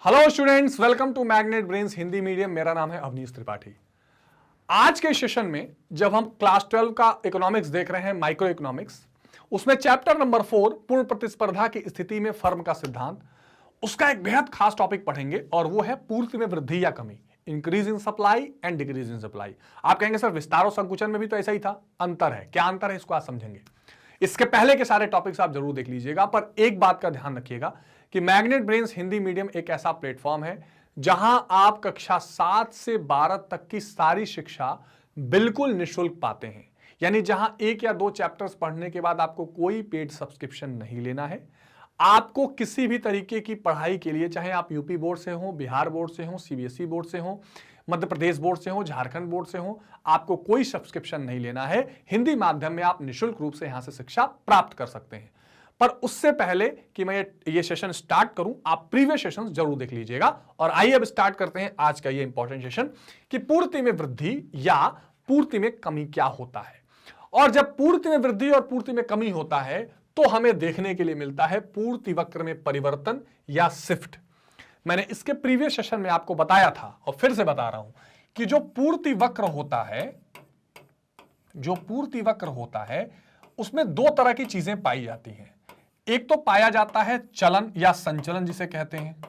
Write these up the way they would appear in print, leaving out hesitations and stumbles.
Hello students, welcome to Magnet Brains Hindi medium. मेरा नाम है अवनीश त्रिपाठी। आज के सेशन में जब हम क्लास 12 का इकोनॉमिक्स देख रहे हैं, माइक्रो इकोनॉमिक्स, उसमें चैप्टर नंबर 4 पूर्ण प्रतिस्पर्धा की स्थिति में फर्म का सिद्धांत, उसका एक बेहद खास टॉपिक पढ़ेंगे और वो है पूर्ति में वृद्धि या कमी, increase in supply and decrease in supply. आप कहेंगे सर विस्तार और संकुचन में भी तो ऐसा ही था, अंतर है। क्या अंतर है इसको आज समझेंगे। इसके पहले के सारे टॉपिक्स आप जरूर देख लीजिएगा, पर एक बात का ध्यान रखिएगा कि मैग्नेट ब्रेन्स हिंदी मीडियम एक ऐसा प्लेटफॉर्म है जहां आप कक्षा 7 से 12 तक की सारी शिक्षा बिल्कुल निःशुल्क पाते हैं। यानी जहां 1 या 2 चैप्टर्स पढ़ने के बाद आपको कोई पेड सब्सक्रिप्शन नहीं लेना है। आपको किसी भी तरीके की पढ़ाई के लिए, चाहे आप यूपी बोर्ड से हो, बिहार बोर्ड से हो, सीबीएसई बोर्ड से हो, मध्य प्रदेश बोर्ड से हो, झारखंड बोर्ड से हो, आपको कोई सब्सक्रिप्शन नहीं लेना है। हिंदी माध्यम में आप निःशुल्क रूप से यहां से शिक्षा प्राप्त कर सकते हैं। पर उससे पहले कि मैं ये सेशन स्टार्ट करूं, आप प्रीवियस सेशन जरूर देख लीजिएगा। और आइए अब स्टार्ट करते हैं आज का ये इंपॉर्टेंट सेशन कि पूर्ति में वृद्धि या पूर्ति में कमी क्या होता है। और जब पूर्ति में वृद्धि और पूर्ति में कमी होता है तो हमें देखने के लिए मिलता है पूर्ति वक्र में परिवर्तन या शिफ्ट। मैंने इसके प्रीवियस सेशन में आपको बताया था और फिर से बता रहा हूं कि जो पूर्ति वक्र होता है उसमें 2 तरह की चीजें पाई जाती हैं। एक तो पाया जाता है चलन या संचलन जिसे कहते हैं,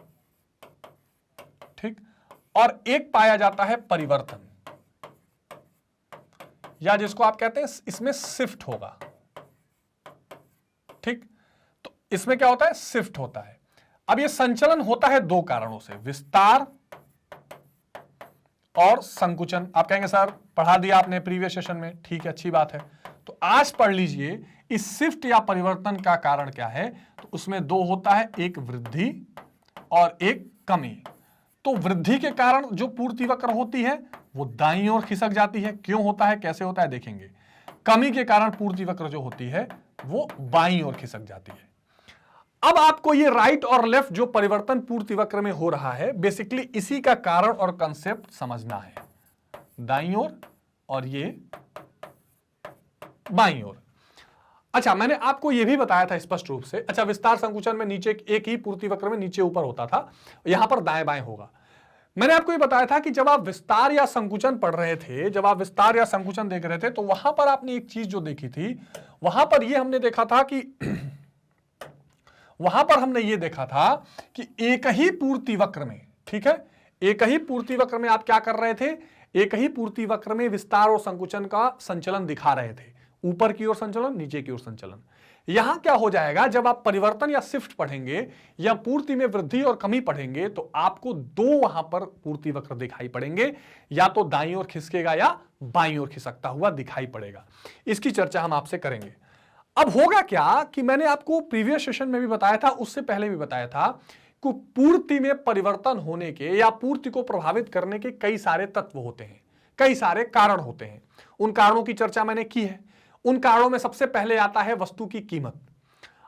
ठीक, और एक पाया जाता है परिवर्तन या जिसको आप कहते हैं इसमें शिफ्ट होगा, ठीक। तो इसमें क्या होता है, शिफ्ट होता है। अब ये संचलन होता है 2 कारणों से, विस्तार और संकुचन। आप कहेंगे सर पढ़ा दिया आपने प्रीवियस सेशन में, ठीक है, अच्छी बात है। तो आज पढ़ लीजिए इस शिफ्ट या परिवर्तन का कारण क्या है। तो उसमें 2 होता है, एक वृद्धि और एक कमी। तो वृद्धि के कारण जो पूर्ति वक्र होती है वो दाईं ओर खिसक जाती है। क्यों होता है, कैसे होता है देखेंगे। कमी के कारण पूर्ति वक्र जो होती है वो बाईं ओर खिसक जाती है। अब आपको ये राइट और लेफ्ट जो परिवर्तन पूर्ति वक्र में हो रहा है, बेसिकली इसी का कारण और कंसेप्ट समझना है। दाईं ओर और ये बाईं ओर। अच्छा, मैंने आपको यह भी बताया था स्पष्ट रूप से। अच्छा, विस्तार संकुचन में नीचे एक ही पूर्ति वक्र में नीचे ऊपर होता था, यहां पर दाएं बाएं होगा। मैंने आपको ये बताया था कि जब आप विस्तार या संकुचन पढ़ रहे थे, जब आप विस्तार या संकुचन देख रहे थे, तो वहां पर आपने एक चीज जो देखी थी, वहां पर यह हमने देखा था कि एक ही पूर्ति वक्र में, ठीक है, एक ही पूर्ति वक्र में आप क्या कर रहे थे, एक ही पूर्ति वक्र में विस्तार और संकुचन का संचलन दिखा रहे थे। ऊपर की ओर संचलन, नीचे की ओर संचलन। यहां क्या हो जाएगा, जब आप परिवर्तन या शिफ्ट पढ़ेंगे या पूर्ति में वृद्धि और कमी पढ़ेंगे तो आपको 2 वहां पर पूर्ति वक्र दिखाई पड़ेंगे, या तो दाईं ओर खिसकेगा या बाईं ओर खिसकता हुआ दिखाई पड़ेगा। इसकी चर्चा हम आपसे करेंगे। अब होगा क्या कि मैंने आपको प्रीवियस सेशन में भी बताया था, उससे पहले भी बताया था कि पूर्ति में परिवर्तन होने के या पूर्ति को प्रभावित करने के कई सारे तत्व होते हैं, कई सारे कारण होते हैं। उन कारणों की चर्चा मैंने की है। उन कारणों में सबसे पहले आता है वस्तु की कीमत।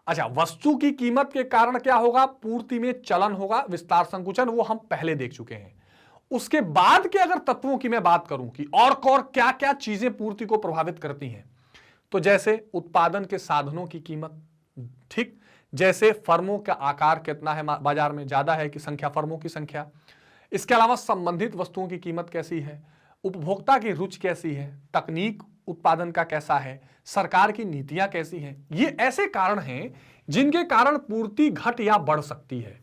अच्छा, वस्तु की कीमत के कारण क्या होगा, पूर्ति में चलन होगा, विस्तार संकुचन, वो हम पहले देख चुके हैं। उसके बाद के अगर तत्वों की मैं बात करूं कि और क्या क्या चीजें पूर्ति को प्रभावित करती हैं, तो जैसे उत्पादन के साधनों की कीमत, ठीक, जैसे फर्मों का आकार कितना है बाजार में, ज्यादा है कि संख्या, फर्मों की संख्या। इसके अलावा संबंधित वस्तुओं की कीमत कैसी है, उपभोक्ता की रुचि कैसी है, तकनीक उत्पादन का कैसा है, सरकार की नीतियां कैसी हैं। ये ऐसे कारण हैं जिनके कारण पूर्ति घट या बढ़ सकती है,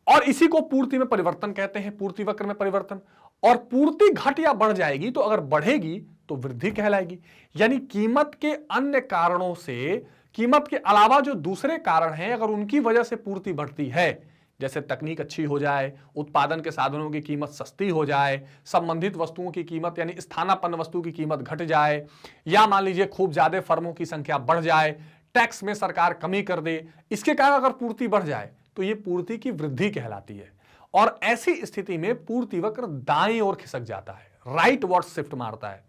और इसी को पूर्ति में परिवर्तन कहते हैं, पूर्ति वक्र में परिवर्तन। और पूर्ति घट या बढ़ जाएगी तो अगर बढ़ेगी तो वृद्धि कहलाएगी। यानी कीमत के अन्य कारणों से, कीमत के अलावा जो दूसरे कारण हैं, अगर उनकी वजह से पूर्ति बढ़ती है, जैसे तकनीक अच्छी हो जाए, उत्पादन के साधनों की कीमत सस्ती हो जाए, संबंधित वस्तुओं की कीमत यानी स्थानापन्न वस्तु की कीमत घट जाए, या मान लीजिए खूब ज्यादा फर्मों की संख्या बढ़ जाए, टैक्स में सरकार कमी कर दे, इसके कारण अगर पूर्ति बढ़ जाए तो ये पूर्ति की वृद्धि कहलाती है। और ऐसी स्थिति में पूर्ति वक्र दाईं ओर खिसक जाता है, राइट वर्ड शिफ्ट मारता है।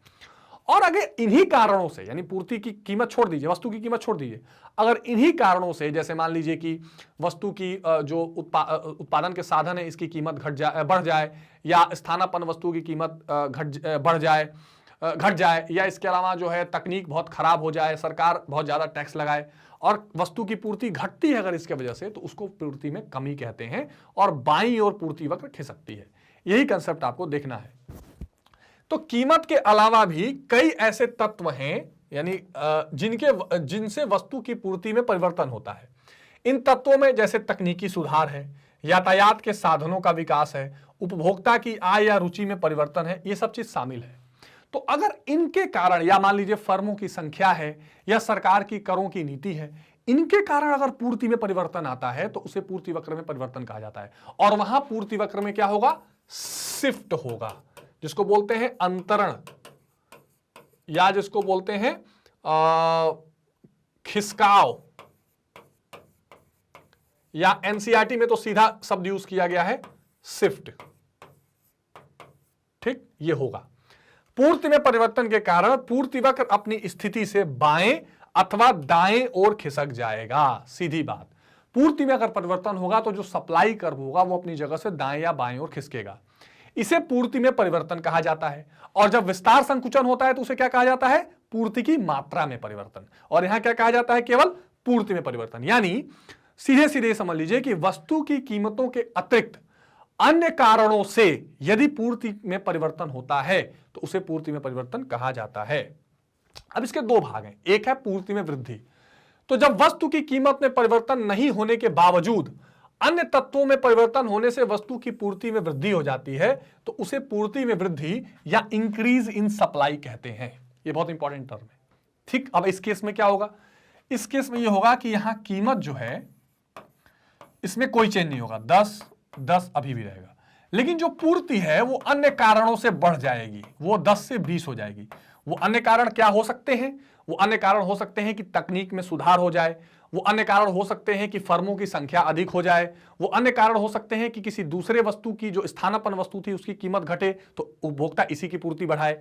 और अगर इन्हीं कारणों से, यानी पूर्ति की कीमत छोड़ दीजिए, वस्तु की कीमत छोड़ दीजिए, अगर इन्हीं कारणों से, जैसे मान लीजिए कि वस्तु की जो उत्पादन के साधन है इसकी कीमत बढ़ जाए, या स्थानापन्न वस्तु की कीमत घट जाए, या इसके अलावा जो है तकनीक बहुत खराब हो जाए, सरकार बहुत ज्यादा टैक्स लगाए, और वस्तु की पूर्ति घटती है अगर इसके वजह से, तो उसको पूर्ति में कमी कहते हैं, और बाईं ओर पूर्ति वक्र खिसकती है। यही कंसेप्ट आपको देखना है। तो कीमत के अलावा भी कई ऐसे तत्व हैं यानी जिनसे वस्तु की पूर्ति में परिवर्तन होता है। इन तत्वों में जैसे तकनीकी सुधार है, यातायात के साधनों का विकास है, उपभोक्ता की आय या रुचि में परिवर्तन है, ये सब चीज शामिल है। तो अगर इनके कारण, या मान लीजिए फर्मों की संख्या है या सरकार की करों की नीति है, इनके कारण अगर पूर्ति में परिवर्तन आता है तो उसे पूर्ति वक्र में परिवर्तन कहा जाता है। और वहां पूर्ति वक्र में क्या होगा? शिफ्ट होगा, जिसको बोलते हैं अंतरण, या जिसको बोलते हैं खिसकाव, या एनसीईआरटी में तो सीधा शब्द यूज किया गया है शिफ्ट। ठीक, ये होगा। पूर्ति में परिवर्तन के कारण पूर्ति वक्र अपनी स्थिति से बाएं अथवा दाएं ओर खिसक जाएगा। सीधी बात, पूर्ति में अगर परिवर्तन होगा तो जो सप्लाई कर्व होगा वो अपनी जगह से दाएं या बाएं ओर खिसकेगा। इसे पूर्ति में परिवर्तन कहा जाता है। और जब विस्तार संकुचन होता है तो उसे क्या कहा जाता है? पूर्ति की मात्रा में परिवर्तन। और यहां क्या कहा जाता है? केवल पूर्ति में परिवर्तन। यानी सीधे सीधे समझ लीजिए कि वस्तु की कीमतों के अतिरिक्त अन्य कारणों से यदि पूर्ति में परिवर्तन होता है तो उसे पूर्ति में परिवर्तन कहा जाता है। अब इसके दो भाग हैं। एक है पूर्ति में वृद्धि। तो जब वस्तु की कीमत में परिवर्तन नहीं होने के बावजूद अन्य तत्वों में परिवर्तन होने से वस्तु की पूर्ति में वृद्धि हो जाती है तो उसे पूर्ति में वृद्धि या इंक्रीज इन सप्लाई कहते हैं। यह बहुत इंपॉर्टेंट टर्म है। ठीक, अब इस केस में क्या होगा? इस केस में यह होगा कि यहां कीमत जो है इसमें कोई चेंज नहीं होगा, 10 अभी भी रहेगा, लेकिन जो पूर्ति है वो अन्य कारणों से बढ़ जाएगी, वो 10 से 20 हो जाएगी। वो अन्य कारण क्या हो सकते हैं? वो अन्य कारण हो सकते हैं कि तकनीक में सुधार हो जाए, वो अन्य कारण हो सकते हैं कि फर्मों की संख्या अधिक हो जाए, वो अन्य कारण हो सकते हैं कि किसी दूसरे वस्तु की जो स्थानापन्न वस्तु थी उसकी कीमत घटे तो उपभोक्ता इसी की पूर्ति बढ़ाए,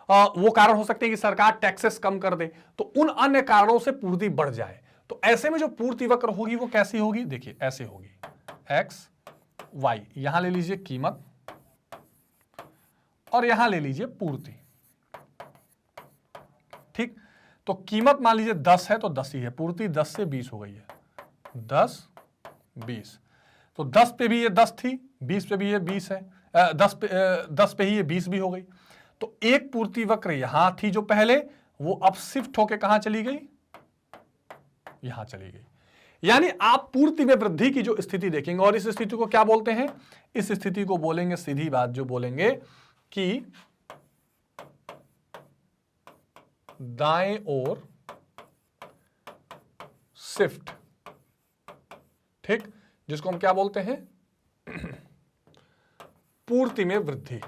वो कारण हो सकते हैं कि सरकार टैक्सेस कम कर दे, तो उन अन्य कारणों से पूर्ति बढ़ जाए। तो ऐसे में जो पूर्ति वक्र होगी वो कैसी होगी? देखिए ऐसे होगी, एक्स वाई, यहां ले लीजिए कीमत और यहां ले लीजिए पूर्ति। ठीक, तो कीमत मान लीजिए 10 है तो 10 ही है, पूर्ति 10 से 20 हो गई है, 10 20, तो 10 पे भी ये 10 थी, 20 पे भी ये 20 है, 10 पे ही ये 20 भी हो गई। तो एक पूर्ति वक्र यहां थी जो पहले, वो अब शिफ्ट होके कहां चली गई? यहां चली गई। यानी आप पूर्ति में वृद्धि की जो स्थिति देखेंगे, और इस स्थिति को क्या बोलते हैं? इस स्थिति को बोलेंगे, सीधी बात जो बोलेंगे कि दाएं ओर शिफ्ट। ठीक, जिसको हम क्या बोलते हैं? पूर्ति में वृद्धि।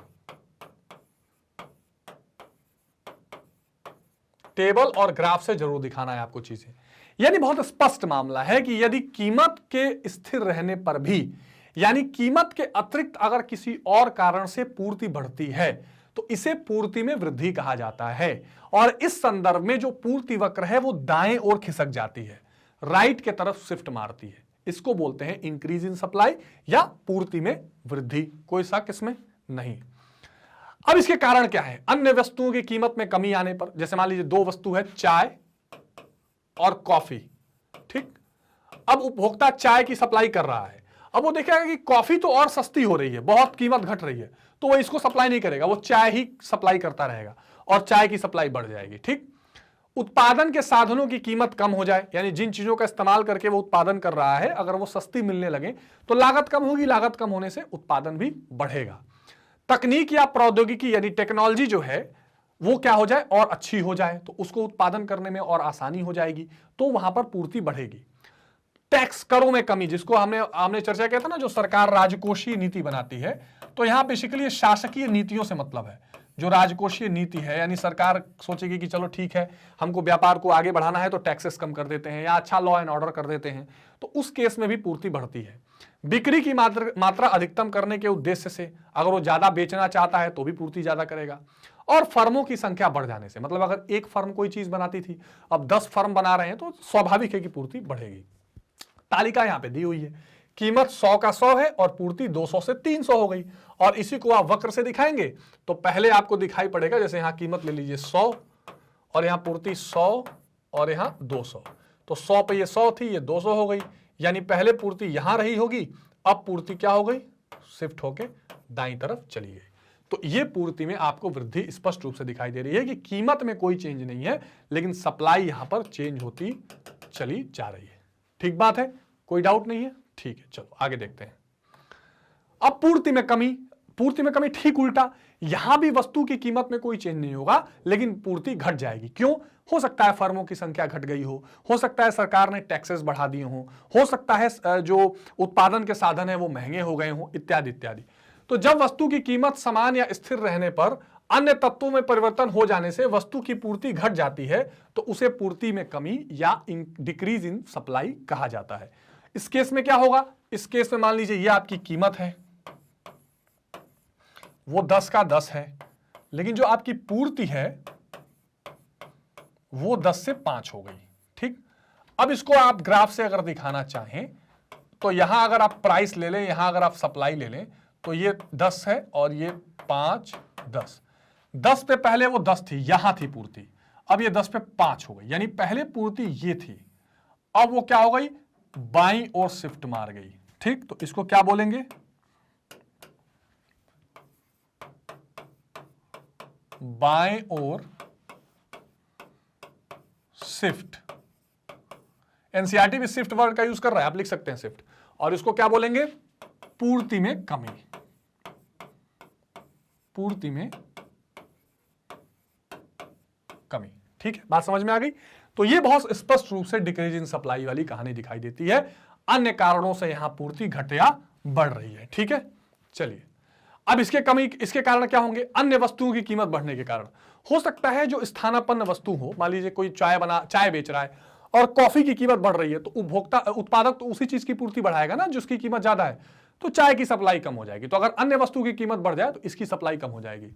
टेबल और ग्राफ से जरूर दिखाना है आपको चीजें। यानी बहुत स्पष्ट मामला है कि यदि कीमत के स्थिर रहने पर भी, यानी कीमत के अतिरिक्त अगर किसी और कारण से पूर्ति बढ़ती है तो इसे पूर्ति में वृद्धि कहा जाता है। और इस संदर्भ में जो पूर्ति वक्र है वो दाएं ओर खिसक जाती है, राइट के तरफ शिफ्ट मारती है। इसको बोलते हैं इंक्रीज इन सप्लाई या पूर्ति में वृद्धि। कोई शक इसमें नहीं। अब इसके कारण क्या है? अन्य वस्तुओं की कीमत में कमी आने पर, जैसे मान लीजिए दो वस्तु है, चाय और कॉफी। ठीक, अब उपभोक्ता चाय की सप्लाई कर रहा है, अब वो देखेगा कि कॉफी तो और सस्ती हो रही है, बहुत कीमत घट रही है, तो वो इसको सप्लाई नहीं करेगा, वो चाय ही सप्लाई करता रहेगा और चाय की सप्लाई बढ़ जाएगी। ठीक, उत्पादन के साधनों की कीमत कम हो जाए, यानी जिन चीजों का इस्तेमाल करके वो उत्पादन कर रहा है अगर वो सस्ती मिलने लगे तो लागत कम होगी, लागत कम होने से उत्पादन भी बढ़ेगा। तकनीक या प्रौद्योगिकी यानी टेक्नोलॉजी जो है वो क्या हो जाए? और अच्छी हो जाए, तो उसको उत्पादन करने में और आसानी हो जाएगी, तो वहां पर पूर्ति बढ़ेगी। टैक्स, करों में कमी, जिसको हमने चर्चा किया था ना, जो सरकार राजकोषीय नीति बनाती है, तो यहां बेसिकली शासकीय नीतियों से मतलब है। जो राजकोषीय नीति है यानी सरकार सोचेगी कि चलो ठीक है, हमको व्यापार को आगे बढ़ाना है तो टैक्सेस कम कर देते हैं या अच्छा लॉ एंड ऑर्डर कर देते हैं, तो उस केस में भी पूर्ति बढ़ती है। बिक्री की मात्रा अधिकतम करने के उद्देश्य से अगर वो ज्यादा बेचना चाहता है तो भी पूर्ति ज्यादा करेगा। और फर्मों की संख्या बढ़ जाने से, मतलब अगर एक फर्म कोई चीज बनाती थी, अब 10 फर्म बना रहे हैं तो स्वाभाविक है कि पूर्ति बढ़ेगी। तालिका यहां पे दी हुई है, कीमत 100 का 100 है और पूर्ति 200 से 300 हो गई। और इसी को आप वक्र से दिखाएंगे तो पहले आपको दिखाई पड़ेगा, जैसे यहां कीमत ले लीजिए 100 और यहां पूर्ति 100 और यहां 200, तो 100 पे ये 100 थी, ये 200 हो गई, यानी पहले पूर्ति यहां रही होगी, अब पूर्ति क्या हो गई, शिफ्ट होके दाईं तरफ चली गई। तो ये पूर्ति में आपको वृद्धि स्पष्ट रूप से दिखाई दे रही है कि कीमत में कोई चेंज नहीं है, लेकिन सप्लाई यहां पर चेंज होती चली जा रही है। ठीक बात है, कोई डाउट नहीं है? ठीक है, चलो आगे देखते हैं। अब पूर्ति में कमी ठीक उल्टा, यहां भी वस्तु की कीमत में कोई चेंज नहीं होगा, लेकिन पूर्ति घट जाएगी। क्यों? हो सकता है फर्मों की संख्या घट गई हो सकता है सरकार ने टैक्सेस बढ़ा दिए हो सकता है जो उत्पादन के साधन है वो महंगे हो गए हों, इत्यादि इत्यादि। तो जब वस्तु की कीमत समान या स्थिर रहने पर अन्य तत्वों में परिवर्तन हो जाने से वस्तु की पूर्ति घट जाती है, तो उसे पूर्ति में कमी या डिक्रीज इन सप्लाई कहा जाता है। इस केस में क्या होगा? इस केस में मान लीजिए ये आपकी कीमत है, वो 10 का 10 है, लेकिन जो आपकी पूर्ति है वो 10 से 5 हो गई। ठीक, अब इसको आप ग्राफ से अगर दिखाना चाहें तो यहां अगर आप प्राइस ले लें, यहां अगर आप सप्लाई ले लें, तो ये 10 है और ये 5 10। 10 पे पहले वो 10 थी, यहां थी पूर्ति, अब ये 10 पे 5 हो गई, यानी पहले पूर्ति ये थी, अब वो क्या हो गई, बाईं ओर शिफ्ट मार गई। ठीक, तो इसको क्या बोलेंगे, बाएं ओर शिफ्ट। एनसीईआरटी भी शिफ्ट वर्ड का यूज कर रहा है, आप लिख सकते हैं शिफ्ट, और इसको क्या बोलेंगे, पूर्ति में कमी। पूर्ति में कमी। ठीक है, बात समझ में आ गई? तो ये बहुत स्पष्ट रूप से डिक्रीज इन सप्लाई वाली कहानी दिखाई देती है। अन्य कारणों से यहां पूर्ति घट या बढ़ रही है। ठीक है, चलिए अब इसके कारण क्या होंगे? अन्य वस्तुओं की कीमत बढ़ने के कारण हो सकता है जो स्थानापन्न वस्तु हो, मान लीजिए कोई चाय बेच रहा है और कॉफी की कीमत बढ़ रही है, तो उत्पादक तो उसी चीज की पूर्ति बढ़ाएगा ना जिसकी कीमत ज्यादा है, तो चाय की सप्लाई कम हो जाएगी। तो अगर अन्य वस्तु की कीमत बढ़ जाए तो इसकी सप्लाई कम हो जाएगी।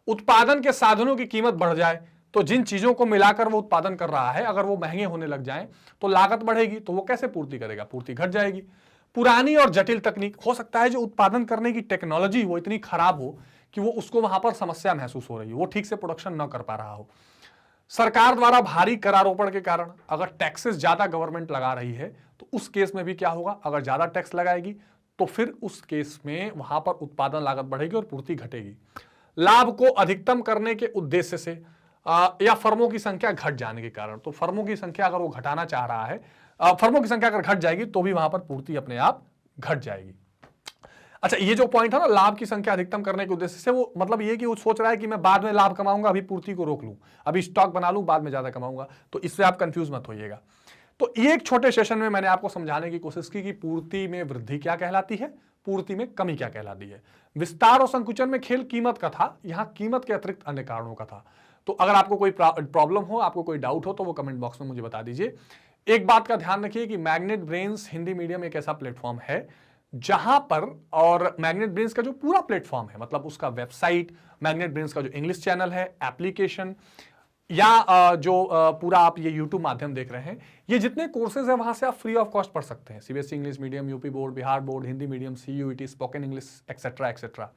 उत्पादन के साधनों की कीमत बढ़ जाए तो जिन चीजों को मिलाकर वो उत्पादन कर रहा है, अगर वो महंगे होने लग जाए तो लागत बढ़ेगी, तो वो कैसे पूर्ति करेगा? पूर्ति घट जाएगी। पुरानी और जटिल तकनीक, हो सकता है जो उत्पादन करने की टेक्नोलॉजी वो इतनी खराब हो कि वो उसको वहां पर समस्या महसूस हो रही है, वो ठीक से प्रोडक्शन न कर पा रहा हो। सरकार द्वारा भारी करारोपण के कारण अगर टैक्सेस ज्यादा गवर्नमेंट लगा रही है, तो उस केस में भी क्या होगा, अगर ज्यादा टैक्स लगाएगी तो फिर उस केस में वहां पर उत्पादन लागत बढ़ेगी और पूर्ति घटेगी। लाभ को अधिकतम करने के उद्देश्य से या फर्मों की संख्या घट जाने के कारण, तो फर्मों की संख्या अगर वो घटाना चाह रहा है, फर्मों की संख्या अगर घट जाएगी तो भी वहां पर पूर्ति अपने आप घट जाएगी। अच्छा, ये जो पॉइंट है ना, लाभ की संख्या अधिकतम करने के उद्देश्य से, वो मतलब ये कि वो सोच रहा है कि मैं बाद में लाभ कमाऊंगा, अभी पूर्ति को रोक लूं, अभी स्टॉक बना लूं, बाद में ज्यादा कमाऊंगा, तो इससे आप कंफ्यूज मत होइएगा। तो एक छोटे सेशन में मैंने आपको समझाने की कोशिश की कि पूर्ति में वृद्धि क्या कहलाती है, पूर्ति में कमी क्या कहलाती है। विस्तार और संकुचन में खेल कीमत का था, यहां कीमत के अतिरिक्त अन्य कारणों का था। तो अगर आपको कोई प्रॉब्लम हो, आपको कोई डाउट हो, तो वो कमेंट बॉक्स में मुझे बता दीजिए। एक बात का ध्यान रखिए कि मैग्नेट ब्रेन्स हिंदी मीडियम एक ऐसा प्लेटफॉर्म है जहां पर, और मैग्नेट ब्रेन्स का जो पूरा प्लेटफॉर्म है, मतलब उसका वेबसाइट, मैग्नेट ब्रेन्स का जो इंग्लिश चैनल है, एप्लीकेशन, या जो पूरा आप ये यूट्यूब माध्यम देख रहे हैं, ये जितने कोर्सेज हैं वहां से आप फ्री ऑफ कॉस्ट पढ़ सकते हैं। CBSE English medium, UP board, Bihar board, Hindi medium, CUET, spoken English, etcetera etcetera,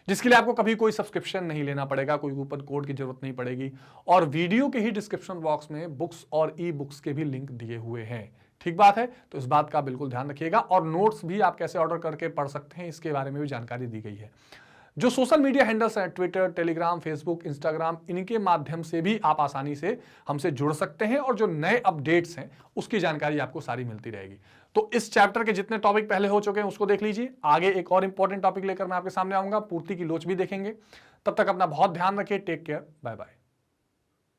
जिसके लिए आपको कभी कोई सब्सक्रिप्शन नहीं लेना पड़ेगा, कोई कूपन कोड की जरूरत नहीं पड़ेगी, और वीडियो के ही डिस्क्रिप्शन बॉक्स में बुक्स और ई बुक्स के भी लिंक दिए हुए हैं। ठीक बात है, तो इस बात का बिल्कुल ध्यान रखिएगा। और नोट्स भी आप कैसे ऑर्डर करके पढ़ सकते हैं, इसके बारे में भी जानकारी दी गई है। जो सोशल मीडिया हैंडल्स हैं, ट्विटर, टेलीग्राम, फेसबुक, इंस्टाग्राम, इनके माध्यम से भी आप आसानी से हमसे जुड़ सकते हैं, और जो नए अपडेट्स हैं उसकी जानकारी आपको सारी मिलती रहेगी। तो इस चैप्टर के जितने टॉपिक पहले हो चुके हैं उसको देख लीजिए। आगे एक और इंपॉर्टेंट टॉपिक लेकर मैं आपके सामने आऊंगा, पूर्ति की लोच भी देखेंगे। तब तक अपना बहुत ध्यान रखिए। Take care, bye bye.